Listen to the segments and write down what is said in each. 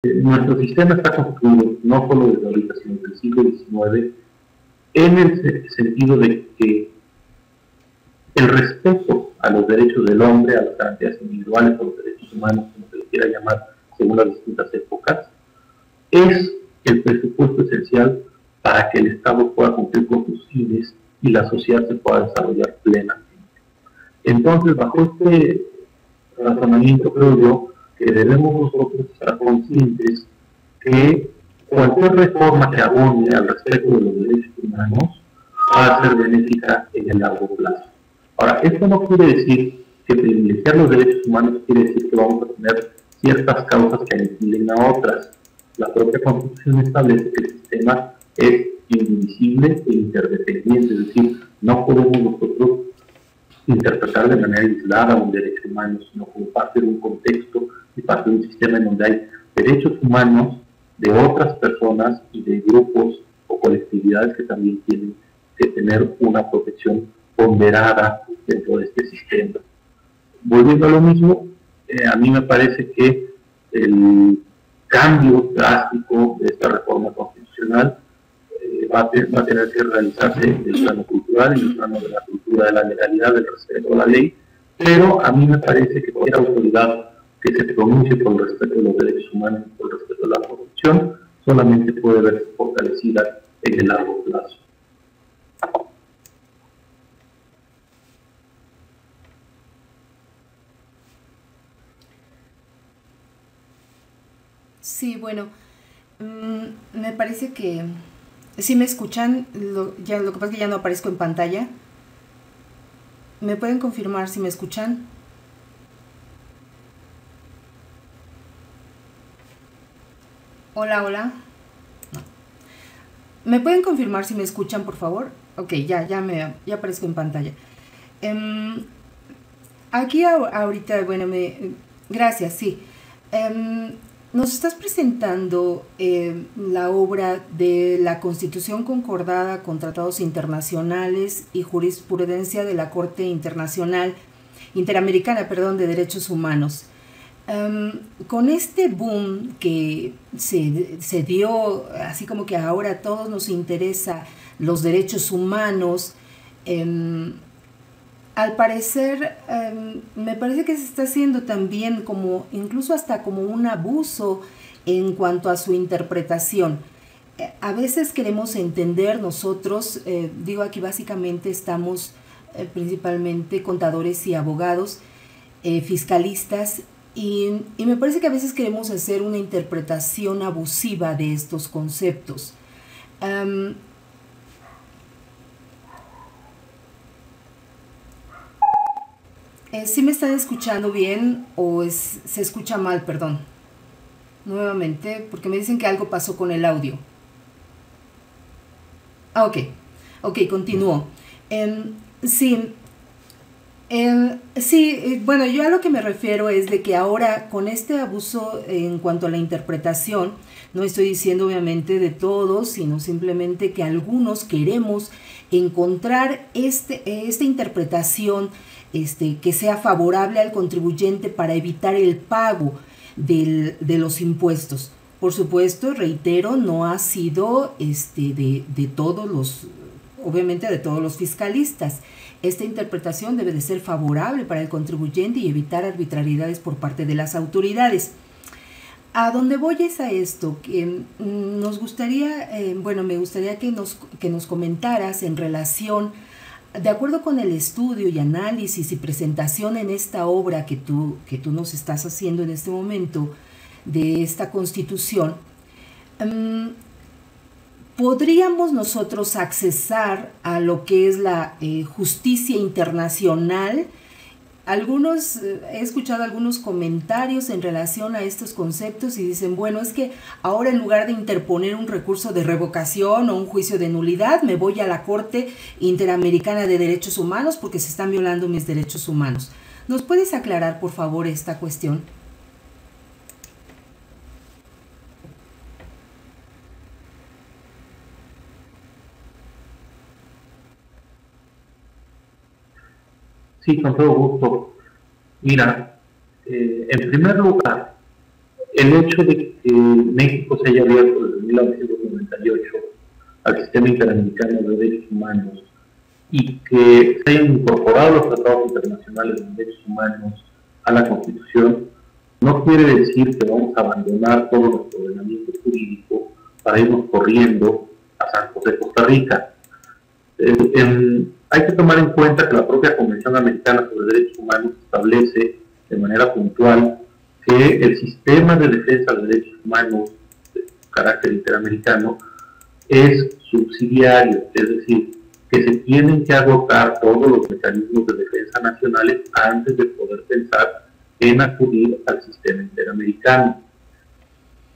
nuestro sistema está construido, no solo desde ahorita, sino desde el siglo XIX, en el sentido de que el respeto a los derechos del hombre, a las garantías individuales, a los derechos humanos, como se le quiera llamar, según las distintas épocas, es el presupuesto esencial para que el Estado pueda cumplir con sus fines y la sociedad se pueda desarrollar plenamente. Entonces, bajo este razonamiento, creo yo que debemos nosotros estar conscientes que cualquier reforma que abone al respeto de los derechos humanos va a ser benéfica en el largo plazo. Ahora, esto no quiere decir que privilegiar los derechos humanos quiere decir que vamos a tener ciertas causas que aniquilen a otras. La propia Constitución establece que el sistema es indivisible e interdependiente, es decir, no podemos nosotros interpretar de manera aislada un derecho humano, sino como parte de un contexto y parte de un sistema en donde hay derechos humanos de otras personas y de grupos o colectividades que también tienen que tener una protección ponderada dentro de este sistema. Volviendo a lo mismo, a mí me parece que el cambio drástico de esta reforma constitucional va a tener que realizarse en el plano cultural, en el plano de la cultura de la legalidad, del respeto a la ley, pero a mí me parece que cualquier autoridad que se pronuncie por el respeto de los derechos humanos y por el respeto de la corrupción solamente puede verse fortalecida en el largo plazo. Sí, bueno, me parece que si me escuchan, lo que pasa es que ya no aparezco en pantalla. ¿Me pueden confirmar si me escuchan? Hola, hola. No. ¿Me pueden confirmar si me escuchan, por favor? Ok, ya aparezco en pantalla. Aquí ahorita, bueno, gracias, sí. Nos estás presentando la obra de la Constitución concordada con tratados internacionales y jurisprudencia de la Corte Interamericana de Derechos Humanos. Con este boom que se dio, así como que ahora a todos nos interesa los derechos humanos, al parecer, me parece que se está haciendo también como, incluso hasta como un abuso en cuanto a su interpretación. A veces queremos entender nosotros, digo aquí básicamente estamos principalmente contadores y abogados, fiscalistas, y me parece que a veces queremos hacer una interpretación abusiva de estos conceptos. ¿Sí me están escuchando bien o se escucha mal? Perdón. Nuevamente, porque me dicen que algo pasó con el audio. Ah, ok, continúo. Sí, bueno, yo a lo que me refiero es de que ahora con este abuso en cuanto a la interpretación, no estoy diciendo obviamente de todos, sino simplemente que algunos queremos encontrar esta interpretación que sea favorable al contribuyente para evitar el pago de los impuestos. Por supuesto, reitero, no ha sido de todos los, obviamente de todos los fiscalistas. Esta interpretación debe de ser favorable para el contribuyente y evitar arbitrariedades por parte de las autoridades. A dónde voy es a esto, que nos gustaría, me gustaría que nos comentaras en relación, de acuerdo con el estudio y análisis y presentación en esta obra que tú nos estás haciendo en este momento de esta Constitución, ¿podríamos nosotros accesar a lo que es la justicia internacional? He escuchado algunos comentarios en relación a estos conceptos y dicen, bueno, es que ahora en lugar de interponer un recurso de revocación o un juicio de nulidad, me voy a la Corte Interamericana de Derechos Humanos porque se están violando mis derechos humanos. ¿Nos puedes aclarar, por favor, esta cuestión? Sí, con todo gusto. Mira, en primer lugar, el hecho de que México se haya abierto desde 1998 al sistema interamericano de derechos humanos y que se hayan incorporado los tratados internacionales de derechos humanos a la Constitución, no quiere decir que vamos a abandonar todo nuestro ordenamiento jurídico para irnos corriendo a San José, Costa Rica. Hay que tomar en cuenta que la propia Convención Americana sobre Derechos Humanos establece de manera puntual que el sistema de defensa de derechos humanos de carácter interamericano es subsidiario, es decir, que se tienen que agotar todos los mecanismos de defensa nacionales antes de poder pensar en acudir al sistema interamericano,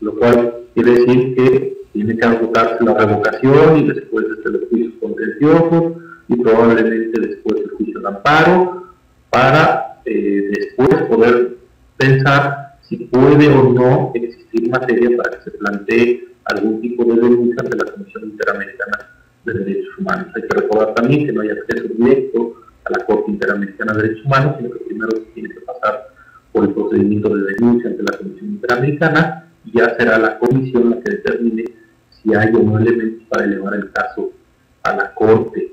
lo cual quiere decir que tiene que agotarse la revocación y después los juicios contenciosos y probablemente después el juicio de amparo para después poder pensar si puede o no existir materia para que se plantee algún tipo de denuncia ante la Comisión Interamericana de Derechos Humanos. Hay que recordar también que no hay acceso directo a la Corte Interamericana de Derechos Humanos, sino que primero se tiene que pasar por el procedimiento de denuncia ante la Comisión Interamericana y ya será la comisión la que determine si hay o no elementos para elevar el caso a la Corte.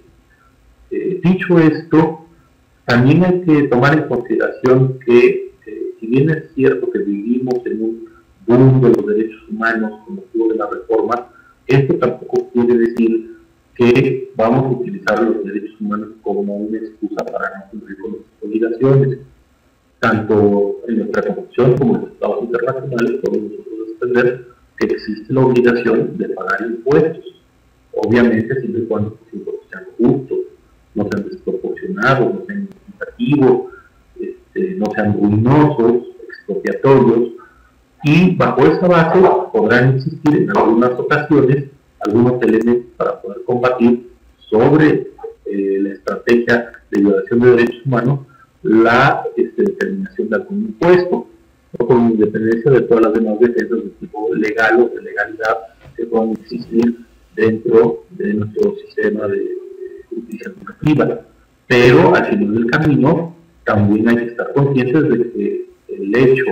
Dicho esto, también hay que tomar en consideración que, si bien es cierto que vivimos en un boom de los derechos humanos con motivo de la reforma, esto tampoco quiere decir que vamos a utilizar los derechos humanos como una excusa para no cumplir con nuestras obligaciones. Tanto en nuestra Constitución como en los tratados internacionales podemos nosotros defender que existe la obligación de pagar impuestos, obviamente siempre y cuando los impuestos sean justos, no sean desproporcionados, no sean equitativos, no sean ruinosos, expropiatorios, y bajo esa base podrán existir en algunas ocasiones algunos elementos para poder combatir sobre la estrategia de violación de derechos humanos la determinación de algún impuesto, o con independencia de todas las demás defensas de tipo legal o de legalidad que puedan existir dentro de nuestro sistema de justicia administrativa. Pero al final del camino también hay que estar conscientes de que el hecho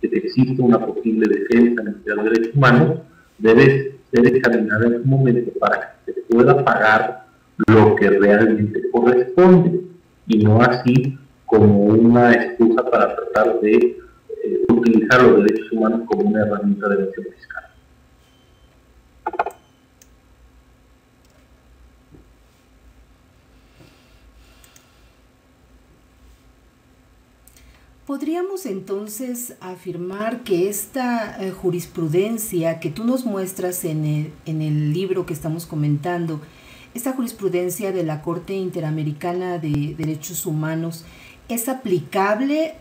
de que existe una posible defensa en los derechos humanos debe ser examinada en un momento para que se pueda pagar lo que realmente corresponde y no así como una excusa para tratar de utilizar los derechos humanos como una herramienta de evasión fiscal. ¿Podríamos entonces afirmar que esta jurisprudencia que tú nos muestras en el libro que estamos comentando, esta jurisprudencia de la Corte Interamericana de Derechos Humanos, es aplicable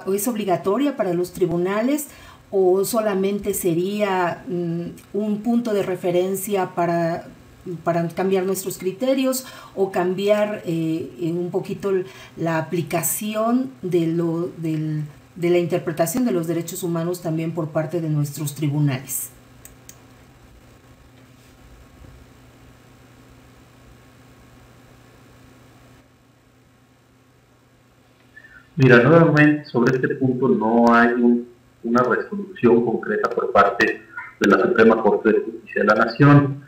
o es obligatoria para los tribunales o solamente sería un punto de referencia para cambiar nuestros criterios o cambiar un poquito la aplicación de la interpretación de los derechos humanos también por parte de nuestros tribunales? Mira, nuevamente sobre este punto no hay una resolución concreta por parte de la Suprema Corte de Justicia de la Nación.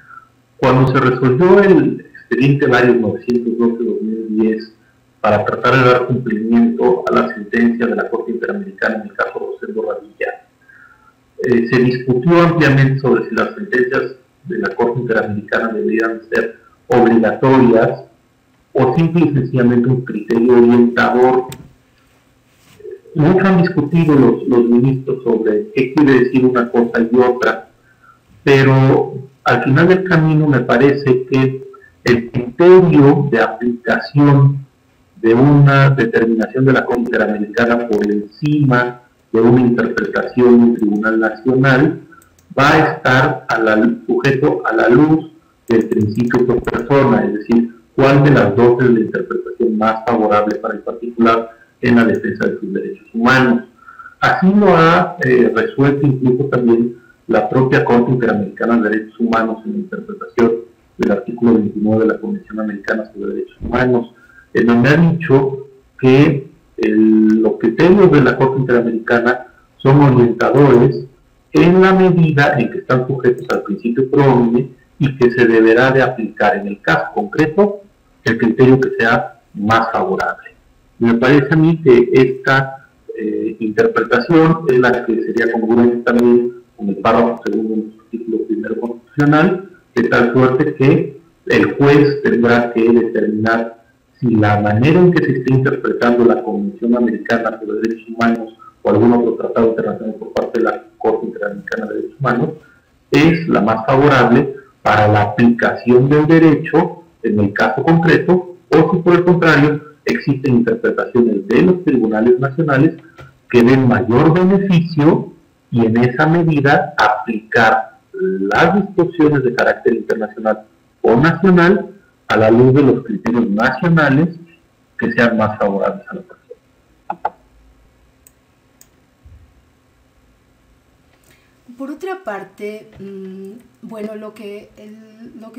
Cuando se resolvió el expediente varios 912-2010 para tratar de dar cumplimiento a la sentencia de la Corte Interamericana en el caso Rosendo Radilla, se discutió ampliamente sobre si las sentencias de la Corte Interamericana deberían ser obligatorias o simple y sencillamente un criterio orientador. Mucho han discutido los ministros sobre qué quiere decir una cosa y otra, pero al final del camino me parece que el criterio de aplicación de una determinación de la Corte Interamericana por encima de una interpretación de un tribunal nacional va a estar sujeto a la luz del principio por persona, es decir, cuál de las dos es la interpretación más favorable para el particular en la defensa de sus derechos humanos. Así lo ha resuelto incluso también la propia Corte Interamericana de Derechos Humanos en la interpretación del artículo 29 de la Convención Americana sobre Derechos Humanos, en donde ha dicho que los criterios de la Corte Interamericana son son orientadores en la medida en que están sujetos al principio pro omni y que se deberá de aplicar en el caso concreto el criterio que sea más favorable. Me parece a mí que esta interpretación es la que sería congruente también con el párrafo segundo de nuestro artículo primero constitucional, de tal suerte que el juez tendrá que determinar si la manera en que se está interpretando la Convención Americana sobre Derechos Humanos o algún otro tratado internacional por parte de la Corte Interamericana de Derechos Humanos es la más favorable para la aplicación del derecho en el caso concreto, o si por el contrario existen interpretaciones de los tribunales nacionales que den mayor beneficio y en esa medida aplicar las disposiciones de carácter internacional o nacional a la luz de los criterios nacionales que sean más favorables a la persona. Por otra parte, bueno, lo que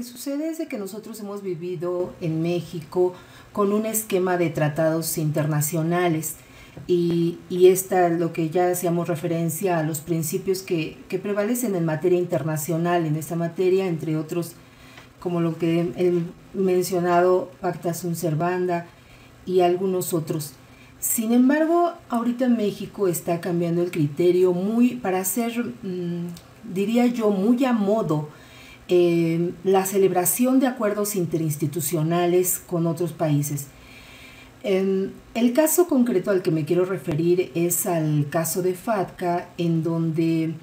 sucede es de que nosotros hemos vivido en México con un esquema de tratados internacionales y lo que ya hacíamos referencia a los principios que prevalecen en materia internacional, en esta materia, entre otros, como lo que he mencionado, Pacta Sunt Servanda y algunos otros. Sin embargo, ahorita en México está cambiando el criterio para hacer, diría yo, muy a modo la celebración de acuerdos interinstitucionales con otros países. El caso concreto al que me quiero referir es al caso de FATCA, en donde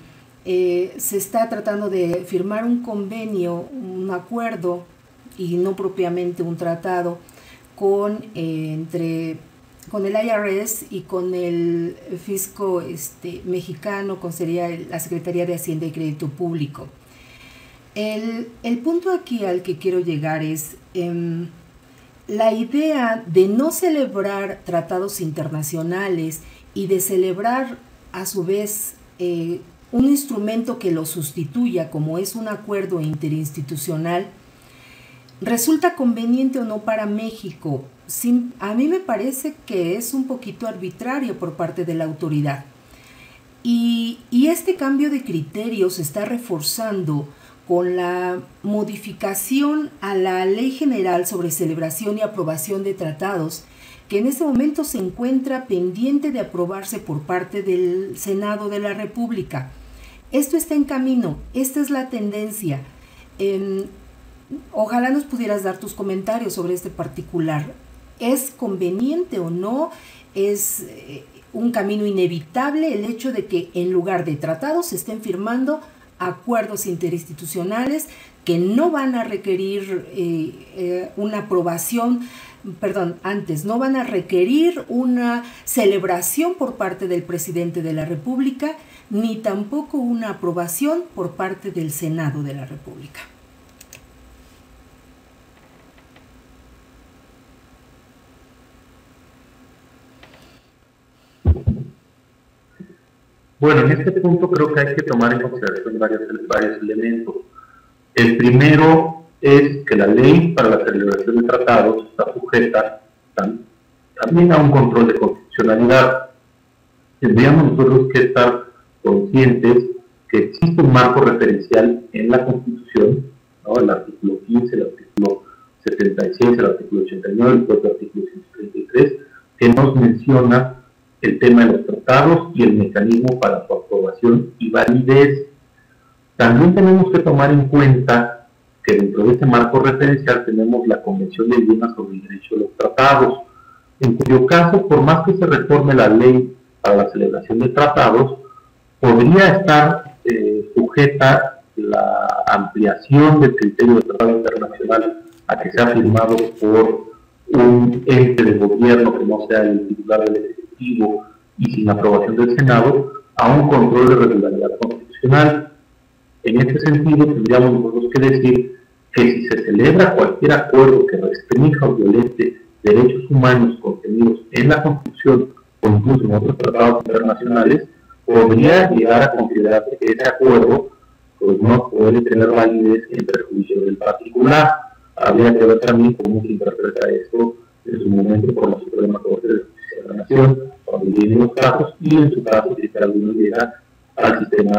se está tratando de firmar un convenio, un acuerdo, y no propiamente un tratado, con el IRS y con el fisco mexicano, sería la Secretaría de Hacienda y Crédito Público. El punto aquí al que quiero llegar es la idea de no celebrar tratados internacionales y de celebrar a su vez un instrumento que lo sustituya, como es un acuerdo interinstitucional, ¿resulta conveniente o no para México? A mí me parece que es un poquito arbitrario por parte de la autoridad. Y este cambio de criterio se está reforzando con la modificación a la Ley General sobre Celebración y Aprobación de Tratados, que en este momento se encuentra pendiente de aprobarse por parte del Senado de la República. Esto está en camino, esta es la tendencia. Ojalá nos pudieras dar tus comentarios sobre este particular. ¿Es conveniente o no? ¿Es un camino inevitable el hecho de que en lugar de tratados se estén firmando acuerdos interinstitucionales que no van a requerir una aprobación, no van a requerir una celebración por parte del presidente de la República, ni tampoco una aprobación por parte del Senado de la República? Bueno, en este punto creo que hay que tomar en consideración varios elementos. El primero es que la ley para la celebración de tratados está sujeta también a un control de constitucionalidad. Tendríamos nosotros que estar conscientes que existe un marco referencial en la Constitución, ¿no? El artículo 15, el artículo 76, el artículo 89, el propio artículo 133, que nos menciona el tema de los tratados y el mecanismo para su aprobación y validez. También tenemos que tomar en cuenta que dentro de este marco referencial tenemos la Convención de Viena sobre el derecho de los tratados, en cuyo caso, por más que se reforme la ley para la celebración de tratados, podría estar sujeta la ampliación del criterio de tratado internacional a que sea firmado por un ente de gobierno que no sea el titular del Ejecutivo y sin aprobación del Senado, a un control de regularidad constitucional. En este sentido, tendríamos nosotros que decir que si se celebra cualquier acuerdo que restrinja o violente derechos humanos contenidos en la Constitución o incluso en otros tratados internacionales, podría llegar a considerarse que ese acuerdo pues, no puede tener validez en perjuicio del particular. Habría que ver también cómo se interpreta esto en su momento por la Suprema Corte de Justicia de la Nación. cuando vienen los casos, y en su caso, si alguno llega al sistema